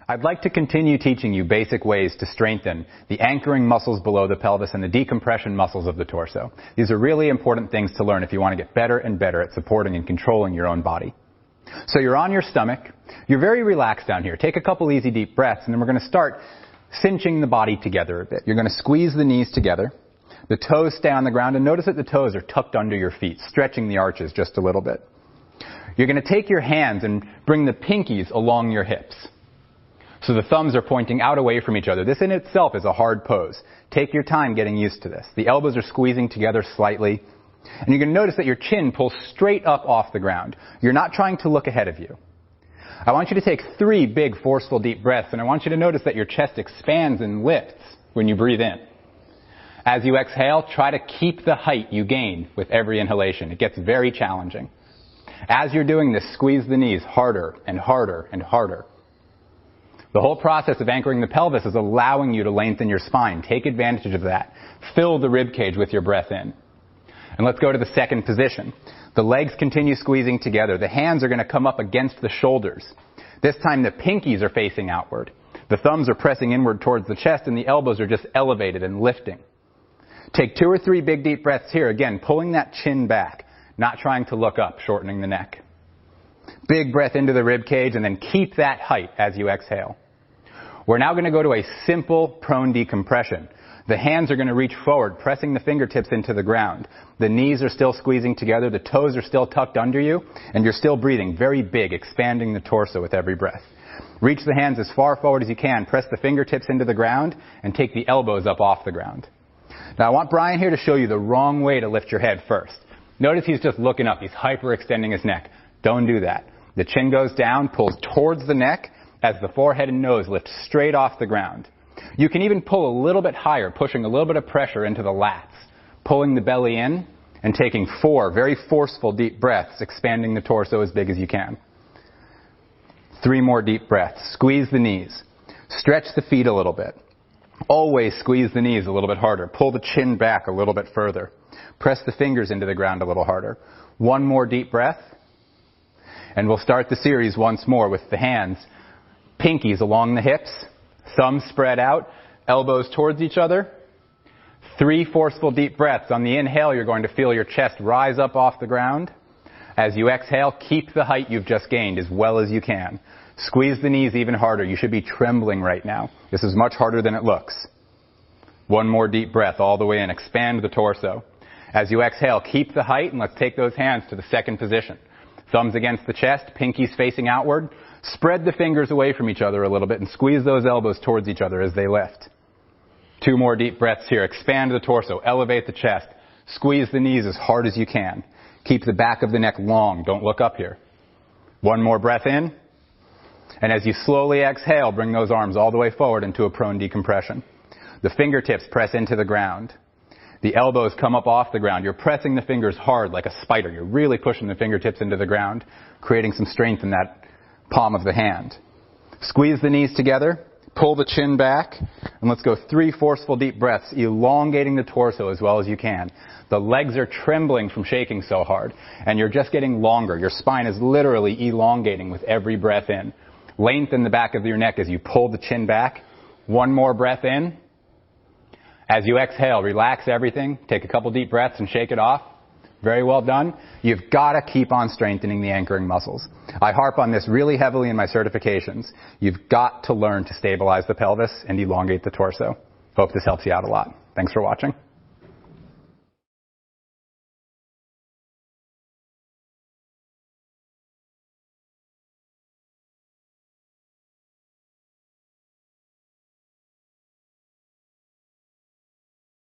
I'd like to continue teaching you basic ways to strengthen the anchoring muscles below the pelvis and the decompression muscles of the torso. These are really important things to learn if you want to get better and better at supporting and controlling your own body. So you're on your stomach. You're very relaxed down here. Take a couple easy deep breaths, and then we're going to start cinching the body together a bit. You're going to squeeze the knees together. The toes stay on the ground, and notice that the toes are tucked under your feet, stretching the arches just a little bit. You're going to take your hands and bring the pinkies along your hips. So the thumbs are pointing out away from each other. This in itself is a hard pose. Take your time getting used to this. The elbows are squeezing together slightly. And you're going to notice that your chin pulls straight up off the ground. You're not trying to look ahead of you. I want you to take 3 big, forceful, deep breaths, and I want you to notice that your chest expands and lifts when you breathe in. As you exhale, try to keep the height you gain with every inhalation. It gets very challenging. As you're doing this, squeeze the knees harder and harder and harder. The whole process of anchoring the pelvis is allowing you to lengthen your spine. Take advantage of that. Fill the rib cage with your breath in. And let's go to the second position. The legs continue squeezing together. The hands are going to come up against the shoulders. This time the pinkies are facing outward. The thumbs are pressing inward towards the chest, and the elbows are just elevated and lifting. Take 2 or 3 big deep breaths here. Again, pulling that chin back, not trying to look up, shortening the neck. Big breath into the rib cage, and then keep that height as you exhale. We're now going to go to a simple prone decompression. The hands are going to reach forward, pressing the fingertips into the ground. The knees are still squeezing together, the toes are still tucked under you, and you're still breathing very big, expanding the torso with every breath. Reach the hands as far forward as you can, press the fingertips into the ground, and take the elbows up off the ground. Now I want Brian here to show you the wrong way to lift your head first. Notice he's just looking up, he's hyperextending his neck. Don't do that. The chin goes down, pulls towards the neck, as the forehead and nose lift straight off the ground. You can even pull a little bit higher, pushing a little bit of pressure into the lats, pulling the belly in, and taking 4 very forceful deep breaths, expanding the torso as big as you can. 3 more deep breaths. Squeeze the knees. Stretch the feet a little bit. Always squeeze the knees a little bit harder. Pull the chin back a little bit further. Press the fingers into the ground a little harder. 1 more deep breath. And we'll start the series once more with the hands. Pinkies along the hips, thumbs spread out, elbows towards each other. 3 forceful deep breaths. On the inhale, you're going to feel your chest rise up off the ground. As you exhale, keep the height you've just gained as well as you can. Squeeze the knees even harder. You should be trembling right now. This is much harder than it looks. 1 more deep breath all the way in. Expand the torso. As you exhale, keep the height, and let's take those hands to the second position. Thumbs against the chest, pinkies facing outward. Spread the fingers away from each other a little bit and squeeze those elbows towards each other as they lift. 2 more deep breaths here. Expand the torso. Elevate the chest. Squeeze the knees as hard as you can. Keep the back of the neck long. Don't look up here. 1 more breath in. And as you slowly exhale, bring those arms all the way forward into a prone decompression. The fingertips press into the ground. The elbows come up off the ground. You're pressing the fingers hard like a spider. You're really pushing the fingertips into the ground, creating some strength in that palm of the hand. Squeeze the knees together, pull the chin back, and let's go 3 forceful deep breaths, elongating the torso as well as you can. The legs are trembling from shaking so hard, and you're just getting longer. Your spine is literally elongating with every breath in. Lengthen the back of your neck as you pull the chin back. 1 more breath in. As you exhale, relax everything. Take a couple deep breaths and shake it off. Very well done. You've got to keep on strengthening the anchoring muscles. I harp on this really heavily in my certifications. You've got to learn to stabilize the pelvis and elongate the torso. Hope this helps you out a lot. Thanks for watching.